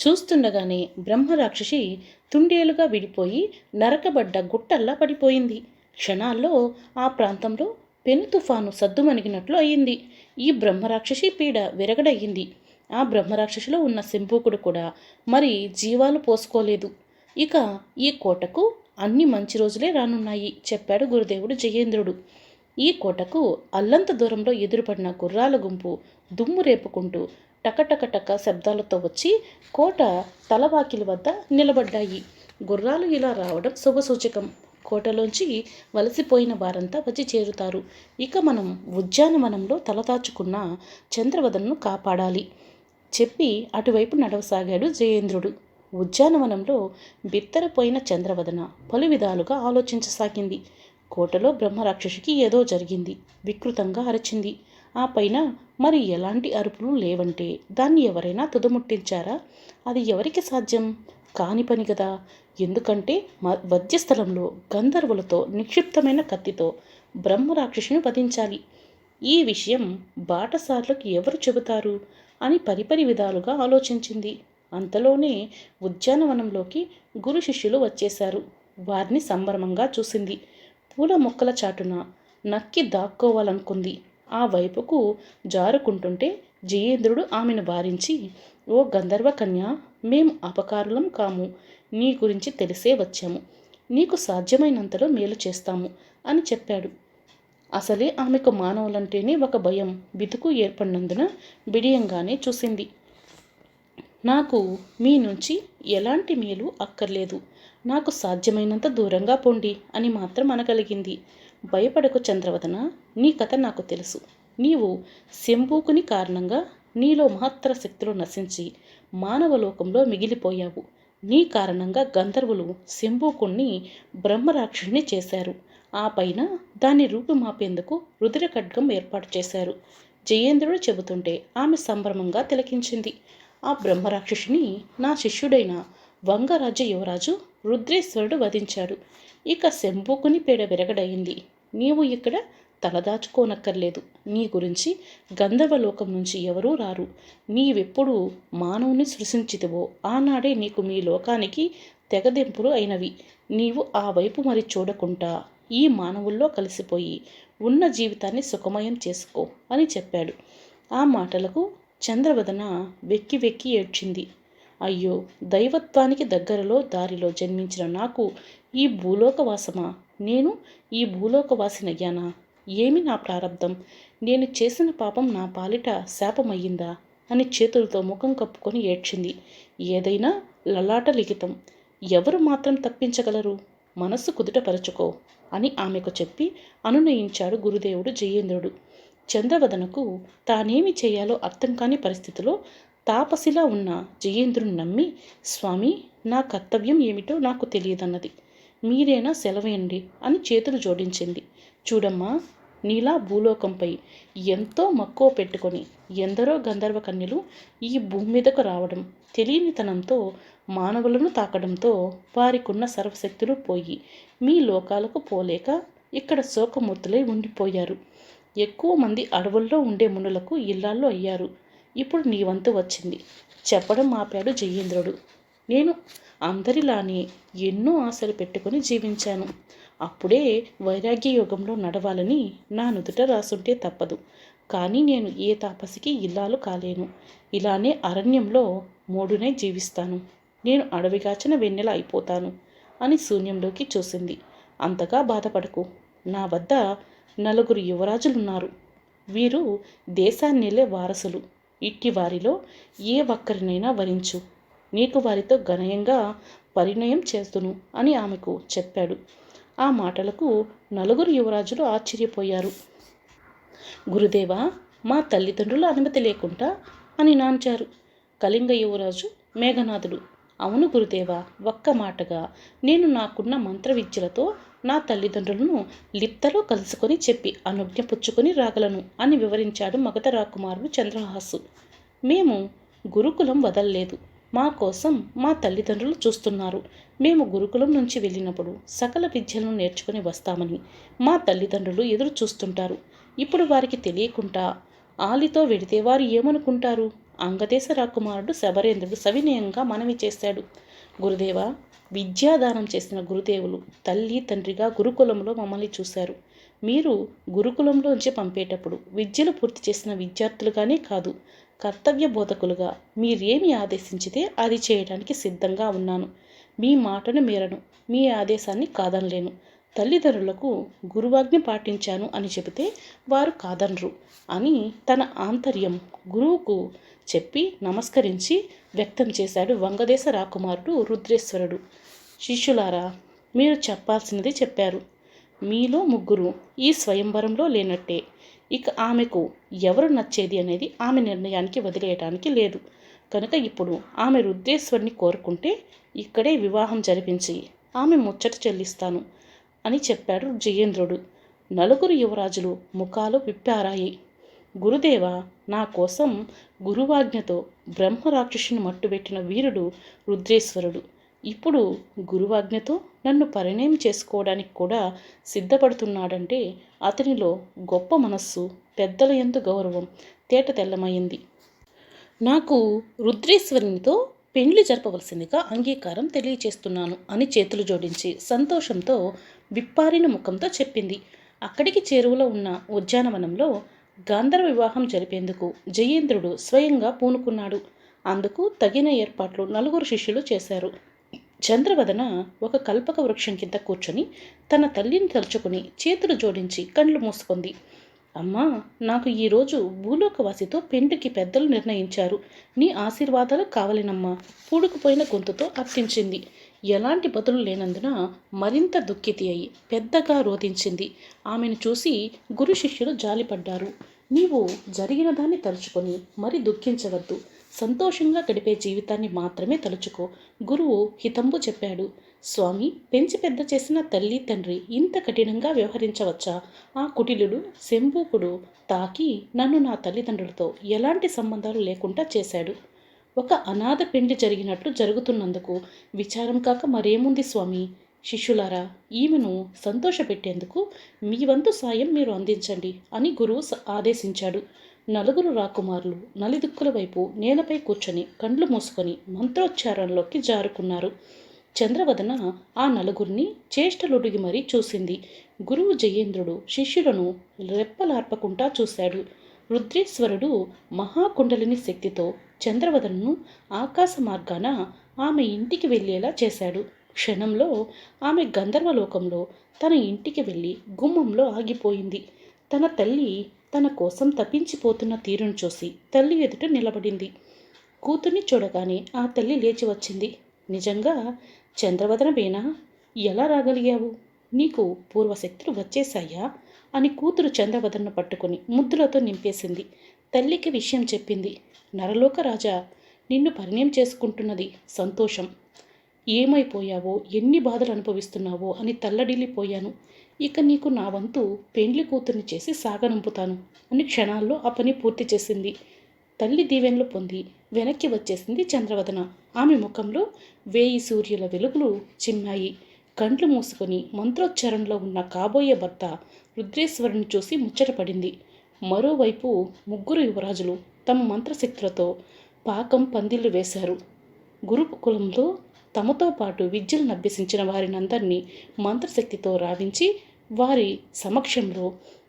చూస్తుండగానే బ్రహ్మరాక్షసి తుండేలుగా విడిపోయి నరకబడ్డ గుట్టల్లా పడిపోయింది. క్షణాల్లో ఆ ప్రాంతంలో పెను తుఫాను సద్దుమణిగినట్లు అయింది. ఈ బ్రహ్మరాక్షసి పీడ విరగడయ్యింది. ఆ బ్రహ్మరాక్షసిలో ఉన్న శంభూకుడు కూడా మరి జీవాలు పోసుకోలేదు. ఇక ఈ కోటకు అన్ని మంచి రోజులే రానున్నాయి చెప్పాడు గురుదేవుడు జయేంద్రుడు. ఈ కోటకు అల్లంత దూరంలో ఎదురుపడిన గుర్రాల గుంపు దుమ్ము రేపుకుంటూ టకటకటక శబ్దాలతో వచ్చి కోట తలవాకిలి వద్ద నిలబడ్డాయి. గుర్రాలు ఇలా రావడం శుభసూచకం. కోటలోంచి వలసిపోయిన వారంతా వచ్చి చేరుతారు. ఇక మనం ఉద్యానవనంలో తలదాచుకున్న చంద్రవదనను కాపాడాలి చెప్పి అటువైపు నడవసాగాడు జయేంద్రుడు. ఉద్యానవనంలో బిత్తరపోయిన చంద్రవదన పలు విధాలుగా ఆలోచించసాగింది. కోటలో బ్రహ్మరాక్షసికి ఏదో జరిగింది. వికృతంగా అరచింది. ఆ పైన మరి ఎలాంటి అరుపులు లేవంటే దాన్ని ఎవరైనా తుదముట్టించారా? అది ఎవరికి సాధ్యం కాని పని కదా. ఎందుకంటే వధ్యస్థలంలో గంధర్వులతో నిక్షిప్తమైన కత్తితో బ్రహ్మరాక్షసిని వధించాలి. ఈ విషయం బాటసార్లకు ఎవరు చెబుతారు అని పరిపరి విధాలుగా ఆలోచించింది. అంతలోనే ఉద్యానవనంలోకి గురు శిష్యులు వచ్చేశారు. వారిని సంభ్రమంగా చూసింది. పూల మొక్కల చాటున నక్కి దాక్కోవాలనుకుంది. ఆ వైపుకు జారుకుంటుంటే జయేంద్రుడు ఆమెను వారించి, ఓ గంధర్వ కన్య, మేము అపకారులం కాము. నీ గురించి తెలిసే వచ్చాము. నీకు సాధ్యమైనంతలో మేలు చేస్తాము అని చెప్పాడు. అసలే ఆమెకు మానవులంటేనే ఒక భయం, బితుకు ఏర్పడినందున బిడియంగానే చూసింది. నాకు మీ నుంచి ఎలాంటి మేలు అక్కర్లేదు. నాకు సాధ్యమైనంత దూరంగా పొండి అని మాత్రం అనగలిగింది. భయపడకు చంద్రవదన, నీ కథ నాకు తెలుసు. నీవు శంభూకుని కారణంగా నీలో మహత్తర శక్తులు నశించి మానవలోకంలో మిగిలిపోయావు. నీ కారణంగా గంధర్వులు శంభూకుణ్ణి బ్రహ్మరాక్షుని చేశారు. ఆ పైన దాన్ని రూపుమాపేందుకు రుధిర ఖడ్గం ఏర్పాటు చేశారు. జయేంద్రుడు చెబుతుంటే ఆమె సంభ్రమంగా తిలకించింది. ఆ బ్రహ్మరాక్షసుని నా శిష్యుడైన వంగరాజ్య యువరాజు రుద్రేశ్వరుడు వధించాడు. ఇక శంభూకుని పీడ విరగడయింది. నీవు ఇక్కడ తలదాచుకోనక్కర్లేదు. నీ గురించి గంధర్వలోకం నుంచి ఎవరూ రారు. నీవెప్పుడు మానవుని సృష్టించితివో ఆనాడే నీకు మీ లోకానికి తెగదెంపులు అయినవి. నీవు ఆ వైపు మరి చూడకుండా ఈ మానవుల్లో కలిసిపోయి ఉన్న జీవితాన్ని సుఖమయం చేసుకో అని చెప్పాడు. ఆ మాటలకు చంద్రవదన వెక్కి వెక్కి ఏడ్చింది. అయ్యో, దైవత్వానికి దగ్గరలో దారిలో జన్మించిన నాకు ఈ భూలోకవాసమా? నేను ఈ భూలోకవాసినయ్యానా? ఏమి నా ప్రారంధం? నేను చేసిన పాపం నా పాలిట శాపమయ్యిందా అని చేతులతో ముఖం కప్పుకొని ఏడ్చింది. ఏదైనా లలాట లిఖితం. ఎవరు మాత్రం తప్పించగలరు? మనస్సు కుదుటపరచుకో అని ఆమెకు చెప్పి అనునయించాడు గురుదేవుడు జయేంద్రుడు. చంద్రవదనకు తానేమి చేయాలో అర్థం కాని పరిస్థితిలో తాపసిలా ఉన్న జయేంద్రుని నమ్మి, స్వామి, నా కర్తవ్యం ఏమిటో నాకు తెలియదన్నది. మీరేనా సెలవేయండి అని చేతులు జోడించింది. చూడమ్మా, నీలా భూలోకంపై ఎంతో మక్కువ పెట్టుకొని ఎందరో గంధర్వ కన్యలు ఈ భూమి మీదకు రావడం, తెలియనితనంతో మానవులను తాకడంతో వారికున్న సర్వశక్తులు పోయి మీ లోకాలకు పోలేక ఇక్కడ శోకమూర్తులై ఉండిపోయారు. ఎక్కువ మంది అడవుల్లో ఉండే మునులకు ఇల్లాళ్ళు అయ్యారు. ఇప్పుడు నీ వంతు వచ్చింది చెప్పడం ఆపాడు జయేంద్రుడు. నేను అందరిలానే ఎన్నో ఆశలు పెట్టుకొని జీవించాను. అప్పుడే వైరాగ్య యోగంలో నడవాలని నా నుదుట రాసుంటే తప్పదు. కానీ నేను ఏ తాపసికి ఇల్లాలు కాలేను. ఇలానే అరణ్యంలో మూడునే జీవిస్తాను. నేను అడవిగాచిన వెన్నెల అయిపోతాను అని శూన్యంలోకి చూసింది. అంతగా బాధపడకు. నా వద్ద 4 యువరాజులున్నారు. వీరు దేశాన్నేలే వారసులు. ఇట్టి వారిలో ఏ ఒక్కరినైనా వరించు. నీకు వారితో గణయంగా పరిణయం చేస్తును అని ఆమెకు చెప్పాడు. ఆ మాటలకు 4 యువరాజులు ఆశ్చర్యపోయారు. గురుదేవా, మా తల్లిదండ్రుల అనుమతి లేకుండా అని నాంచారు. కళింగ యువరాజు మేఘనాథుడు. అవును గురుదేవా, ఒక్క మాటగా నేను నాకున్న మంత్ర విద్యలతో నా తల్లిదండ్రులను లిప్తలో కలుసుకొని చెప్పి అనుజ్ఞ పుచ్చుకొని రాగలను అని వివరించాడు మగధ రాకుమారుడు చంద్రహాసు. మేము గురుకులం వదల్లేదు. మా కోసం మా తల్లిదండ్రులు చూస్తున్నారు. మేము గురుకులం నుంచి వెళ్ళినప్పుడు సకల విద్యలను నేర్చుకుని వస్తామని మా తల్లిదండ్రులు ఎదురు చూస్తుంటారు. ఇప్పుడు వారికి తెలియకుండా ఆలితో వెడితే వారు ఏమనుకుంటారు? అంగదేశ రాకుమారుడు శబరేంద్రుడు సవినయంగా మనవి చేశాడు. గురుదేవా, విద్యాదానం చేసిన గురుదేవులు తల్లి తండ్రిగా గురుకులంలో మమ్మల్ని చూశారు. మీరు గురుకులంలోంచి పంపేటప్పుడు విద్యలు పూర్తి చేసిన విద్యార్థులుగానే కాదు, కర్తవ్య బోధకులుగా మీరేమి ఆదేశించితే అది చేయడానికి సిద్ధంగా ఉన్నాను. మీ మాటను మీరను, మీ ఆదేశాన్ని కాదనలేను. తల్లిదండ్రులకు గురువాజ్ఞ పాటించాను అని చెబితే వారు కాదనరు అని తన ఆంతర్యం గురువుకు చెప్పి నమస్కరించి వ్యక్తం చేశాడు వంగదేశ రాకుమారుడు రుద్రేశ్వరుడు. శిష్యులారా, మీరు చెప్పాల్సినది చెప్పారు. మీలో ముగ్గురు ఈ స్వయంవరంలో లేనట్టే. ఇక ఆమెకు ఎవరు నచ్చేది అనేది ఆమె నిర్ణయానికి వదిలేయటానికి లేదు. కనుక ఇప్పుడు ఆమె రుద్రేశ్వరిని కోరుకుంటే ఇక్కడే వివాహం జరిపించి ఆమె ముచ్చట చెల్లిస్తాను అని చెప్పాడు జయేంద్రుడు. 4 యువరాజులు ముఖాలు విప్పారాయి. గురుదేవ, నా కోసం గురువాజ్ఞతో బ్రహ్మరాక్షసుని మట్టుబెట్టిన వీరుడు రుద్రేశ్వరుడు ఇప్పుడు గురువాజ్ఞతో నన్ను పరిణయం చేసుకోవడానికి కూడా సిద్ధపడుతున్నాడంటే అతనిలో గొప్ప మనస్సు, పెద్దల యందు గౌరవం తేట తెల్లమైంది. నాకు రుద్రేశ్వరునితో పెళ్లి జరపవలసిందిగా అంగీకారం తెలియచేస్తున్నాను అని చేతులు జోడించి సంతోషంతో విప్పారిన ముఖంతో చెప్పింది. అక్కడికి చేరువలో ఉన్న ఉద్యానవనంలో గాంధర్వ వివాహం జరిపేందుకు జయేంద్రుడు స్వయంగా పూనుకున్నాడు. అందుకు తగిన ఏర్పాట్లు 4 శిష్యులు చేశారు. చంద్రవదన ఒక కల్పక వృక్షం కింద కూర్చొని తన తల్లిని తలుచుకుని చేతులు జోడించి కళ్ళు మూసుకుంది. అమ్మా, నాకు ఈరోజు భూలోకవాసితో పెండ్లికి పెద్దలు నిర్ణయించారు. నీ ఆశీర్వాదాలు కావాలినమ్మా పూడుకుపోయిన గొంతుతో అర్థించింది. ఎలాంటి బదులు లేనందున మరింత దుఃఖితి అయి పెద్దగా రోధించింది. ఆమెను చూసి గురు శిష్యులు జాలిపడ్డారు. నీవు జరిగిన దాన్ని తలుచుకొని మరి దుఃఖించవద్దు. సంతోషంగా గడిపే జీవితాన్ని మాత్రమే తలుచుకో. గురువు హితంబు చెప్పాడు. స్వామి, పెంచి పెద్ద చేసిన తల్లి తండ్రి ఇంత కఠినంగా వ్యవహరించవచ్చా? ఆ కుటిలుడు శంభూకుడు తాకి నన్ను నా తల్లిదండ్రులతో ఎలాంటి సంబంధాలు లేకుండా చేశాడు. ఒక అనాథ పెండ్లి జరిగినట్లు జరుగుతున్నందుకు విచారం కాక మరేముంది స్వామి. శిష్యులారా, ఈమెను సంతోషపెట్టేందుకు మీ వంతు సాయం మీరు అందించండి అని గురువు ఆదేశించాడు. 4 రాకుమారులు నలుదిక్కుల వైపు నేలపై కూర్చొని కండ్లు మూసుకొని మంత్రోచ్చారణలోకి జారుకున్నారు. చంద్రవదన ఆ 4 చేష్టలుడిగి మరీ చూసింది. గురువు జయేంద్రుడు శిష్యులను రెప్పలార్పకుండా చూశాడు. రుద్రేశ్వరుడు మహాకుండలిని శక్తితో చంద్రవదనను ఆకాశ మార్గాన ఆమె ఇంటికి వెళ్ళేలా చేశాడు. క్షణంలో ఆమె గంధర్వలోకంలో తన ఇంటికి వెళ్ళి గుమ్మంలో ఆగిపోయింది. తన తల్లి తన కోసం తప్పించిపోతున్న తీరును చూసి తల్లి ఎదుట నిలబడింది. కూతుర్ని చూడగానే ఆ తల్లి లేచి వచ్చింది. నిజంగా చంద్రవదనమేనా? ఎలా రాగలిగావు? నీకు పూర్వశక్తులు వచ్చేశాయా? అని కూతురు చంద్రవదనను పట్టుకుని ముద్దులతో నింపేసింది. తల్లికి విషయం చెప్పింది. నరలోక రాజా, నిన్ను పరిణయం చేసుకుంటున్నది సంతోషం. ఏమైపోయావో, ఎన్ని బాధలు అనుభవిస్తున్నావో అని తల్లడిల్లిపోయాను. ఇక నీకు నా వంతు పెండ్లి కూతుర్ని చేసి సాగనంపుతాను అని క్షణాల్లో ఆ పని పూర్తి చేసింది. తల్లి దీవెనలు పొంది వెనక్కి వచ్చేసింది చంద్రవదన. ఆమె ముఖంలో 1000 సూర్యుల వెలుగులు చిమ్మాయి. కండ్లు మూసుకొని మంత్రోచ్చారణలో ఉన్న కాబోయే భర్త రుద్రేశ్వరుని చూసి ముచ్చటపడింది. మరోవైపు ముగ్గురు యువరాజులు తమ మంత్రశక్తులతో పాకం పందిళ్లు వేశారు. గురుకులంలో తమతో పాటు విద్యలను అభ్యసించిన వారినందరినీ మంత్రశక్తితో రావించి వారి సమక్షంలో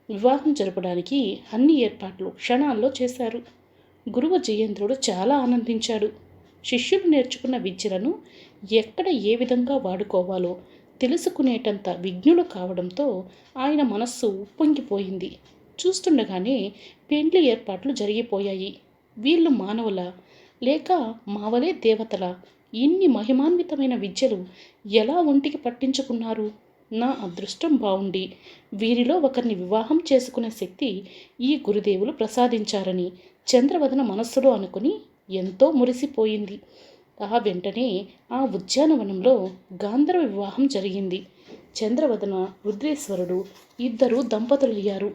వివాహం జరపడానికి అన్ని ఏర్పాట్లు క్షణాల్లో చేశారు. గురువు జయేంద్రుడు చాలా ఆనందించాడు. శిష్యులు నేర్చుకున్న విద్యలను ఎక్కడ ఏ విధంగా వాడుకోవాలో తెలుసుకునేటంత విజ్ఞులు కావడంతో ఆయన మనస్సు ఉప్పొంగిపోయింది. చూస్తుండగానే పెండ్లి ఏర్పాట్లు జరిగిపోయాయి. వీళ్ళు మానవుల లేక మావలే దేవతల? ఇన్ని మహిమాన్వితమైన విద్యలు ఎలా ఒంటికి పట్టించుకున్నారు? నా అదృష్టం బావుండి వీరిలో ఒకరిని వివాహం చేసుకునే శక్తి ఈ గురుదేవులు ప్రసాదించారని చంద్రవదన మనస్సులో అనుకుని ఎంతో మురిసిపోయింది. ఆ వెంటనే ఆ ఉద్యానవనంలో గాంధర్వ వివాహం జరిగింది. చంద్రవదన, రుద్రేశ్వరుడు ఇద్దరు దంపతులయ్యారు.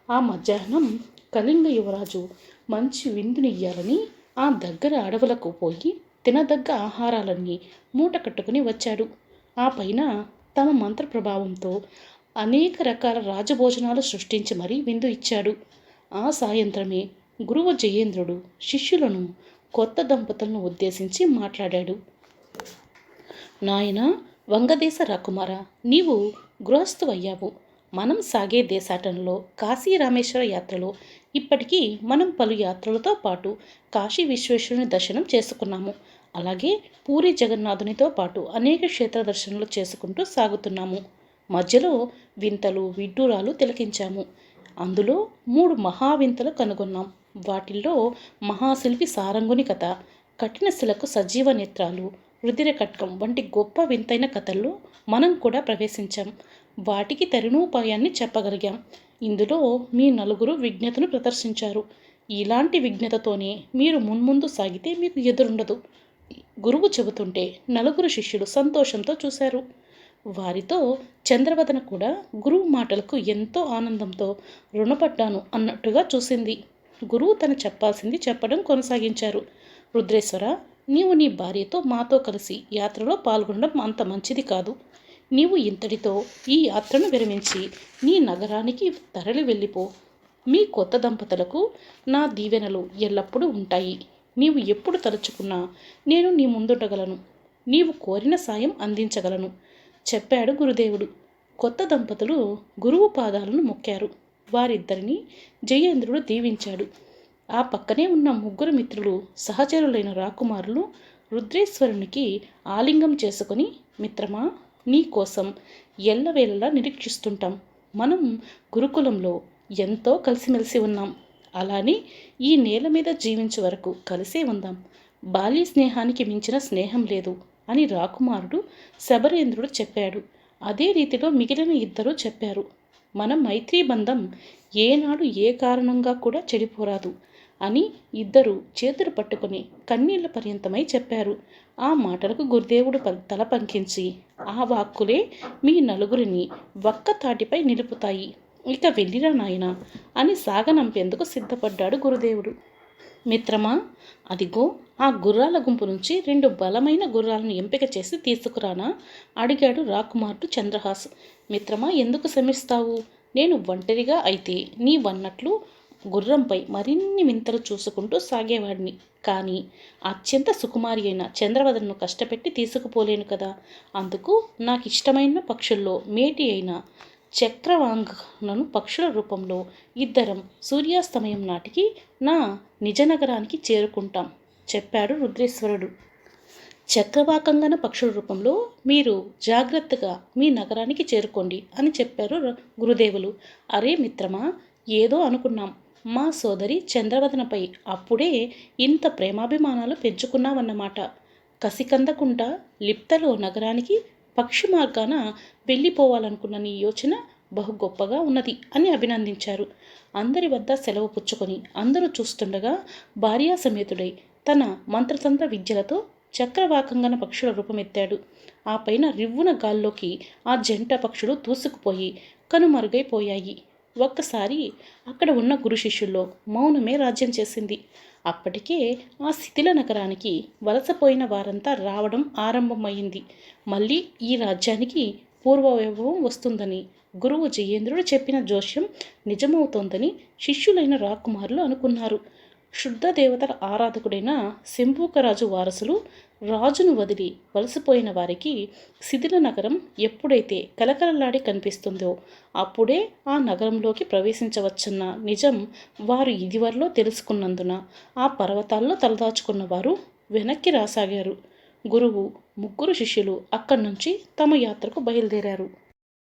ఆ మధ్యాహ్నం కళింగ యువరాజు మంచి విందునియ్యాలని ఆ దగ్గర అడవులకు పోయి తినదగ్గ ఆహారాలన్నీ మూట కట్టుకుని వచ్చాడు. ఆ పైన తమ మంత్ర ప్రభావంతో అనేక రకాల రాజభోజనాలు సృష్టించి మరీ విందు ఇచ్చాడు. ఆ సాయంత్రమే గురువు జయేంద్రుడు శిష్యులను కొత్త దంపతులను ఉద్దేశించి మాట్లాడాడు. నాయన వంగదేశ రాకుమార, నీవు గృహస్థువయ్యావు. మనం సాగే దేశాటనలో కాశీ రామేశ్వర యాత్రలో ఇప్పటికీ మనం పలు యాత్రలతో పాటు కాశీ విశ్వేశ్వరుని దర్శనం చేసుకున్నాము. అలాగే పూరి జగన్నాథునితో పాటు అనేక క్షేత్ర దర్శనాలు చేసుకుంటూ సాగుతున్నాము. మధ్యలో వింతలు విడ్డూరాలు తిలకించాము. అందులో 3 మహావింతలు కనుగొన్నాం. వాటిల్లో మహాశిల్పి సారంగుని కథ, కఠిన శిలకు సజీవ నేత్రాలు, రుధిర కట్కం వంటి గొప్ప వింతైన కథల్లో మనం కూడా ప్రవేశించాం. వాటికి తరుణోపాయాన్ని చెప్పగలిగాం. ఇందులో మీ నలుగురు విజ్ఞతను ప్రదర్శించారు. ఇలాంటి విజ్ఞతతోనే మీరు మున్ముందు సాగితే మీకు ఎదురుండదు. గురువు చెబుతుంటే నలుగురు శిష్యులు సంతోషంతో చూశారు. వారితో చంద్రవదన కూడా గురువు మాటలకు ఎంతో ఆనందంతో రుణపడ్డాను అన్నట్టుగా చూసింది. గురువు తను చెప్పాల్సింది చెప్పడం కొనసాగించారు. రుద్రేశ్వర, నీవు నీ భార్యతో మాతో కలిసి యాత్రలో పాల్గొనడం అంత మంచిది కాదు. నీవు ఇంతటితో ఈ యాత్రను విరమించి నీ నగరానికి తరలి వెళ్ళిపో. మీ కొత్త దంపతులకు నా దీవెనలు ఎల్లప్పుడూ ఉంటాయి. నీవు ఎప్పుడు తలుచుకున్నా నేను నీ ముందుండగలను. నీవు కోరిన సాయం అందించగలను చెప్పాడు గురుదేవుడు. కొత్త దంపతులు గురువు పాదాలను మొక్కారు. వారిద్దరిని జయేంద్రుడు దీవించాడు. ఆ పక్కనే ఉన్న ముగ్గురు మిత్రులు సహచరులైన రాకుమారులు రుద్రేశ్వరునికి ఆలింగం చేసుకుని, మిత్రమా, నీ కోసం ఎల్లవేళలా నిరీక్షిస్తుంటాం. మనం గురుకులంలో ఎంతో కలిసిమెలిసి ఉన్నాం. అలానే ఈ నేల మీద జీవించే వరకు కలిసే ఉందాం. బాల్య స్నేహానికి మించిన స్నేహం లేదు అని రాకుమారుడు శబరేంద్రుడు చెప్పాడు. అదే రీతిలో మిగిలిన ఇద్దరూ చెప్పారు. మన మైత్రీ బంధం ఏనాడు ఏ కారణంగా కూడా చెడిపోరాదు అని ఇద్దరు చేతులు పట్టుకుని కన్నీళ్ల పర్యంతమై చెప్పారు. ఆ మాటలకు గురుదేవుడు తల పంకించి, ఆ వాక్కులే మీ నలుగురిని ఒక్క తాటిపై నిలుపుతాయి. ఇక వెళ్ళిరా నాయనా అని సాగనంపేందుకు సిద్ధపడ్డాడు గురుదేవుడు. మిత్రమా, అదిగో ఆ గుర్రాల గుంపు నుంచి 2 బలమైన గుర్రాలను ఎంపిక చేసి తీసుకురానా అడిగాడు రాకుమారుడు చంద్రహాస్. మిత్రమా, ఎందుకు శ్రమిస్తావు? నేను ఒంటరిగా అయితే నీవన్నట్లు గుర్రంపై మరిన్ని వింతలు చూసుకుంటూ సాగేవాడిని. కానీ అత్యంత సుకుమారి అయిన చంద్రవదనను కష్టపెట్టి తీసుకుపోలేను కదా. అందుకు నాకు ఇష్టమైన పక్షుల్లో మేటి అయిన చక్రవాంగనను పక్షుల రూపంలో ఇద్దరం సూర్యాస్తమయం నాటికి నా నిజనగరానికి చేరుకుంటాం చెప్పాడు రుద్రేశ్వరుడు. చక్రవాకంగన పక్షుల రూపంలో మీరు జాగ్రత్తగా మీ నగరానికి చేరుకోండి అని చెప్పారు గురుదేవులు. అరే మిత్రమా, ఏదో అనుకున్నాం. మా సోదరి చంద్రవదనపై అప్పుడే ఇంత ప్రేమాభిమానాలు పెంచుకున్నావన్నమాట. కసికందకుండా లిప్తలో నగరానికి పక్షి మార్గాన వెళ్ళిపోవాలనుకున్న నీ యోచన బహు గొప్పగా ఉన్నది అని అభినందించారు. అందరి వద్ద సెలవు పుచ్చుకొని అందరూ చూస్తుండగా భార్యా సమేతుడై తన మంత్రతంత్ర విద్యలతో చక్రవాకంగన పక్షుల రూపమెత్తాడు. ఆ పైన రివ్వున గాల్లోకి ఆ జంట పక్షులు దూసుకుపోయి కనుమరుగైపోయాయి. ఒక్కసారి అక్కడ ఉన్న గురు శిష్యుల్లో మౌనమే రాజ్యం చేసింది. అప్పటికే ఆ శిథిల నగరానికి వలసపోయిన వారంతా రావడం ఆరంభమైంది. మళ్ళీ ఈ రాజ్యానికి పూర్వవైభవం వస్తుందని గురువు జయేంద్రుడు చెప్పిన జోస్యం నిజమవుతోందని శిష్యులైన రాకుమారులు అనుకున్నారు. శుద్ధ దేవతల ఆరాధకుడైన శంభూకరాజు వారసులు రాజును వదిలి వలసపోయిన వారికి శిథిల నగరం ఎప్పుడైతే కలకలలాడి కనిపిస్తుందో అప్పుడే ఆ నగరంలోకి ప్రవేశించవచ్చన్న నిజం వారు ఇదివరలో తెలుసుకున్నందున ఆ పర్వతాల్లో తలదాచుకున్న వారు వెనక్కి రాసాగారు. గురువు, ముగ్గురు శిష్యులు అక్కడి నుంచి తమ యాత్రకు బయలుదేరారు.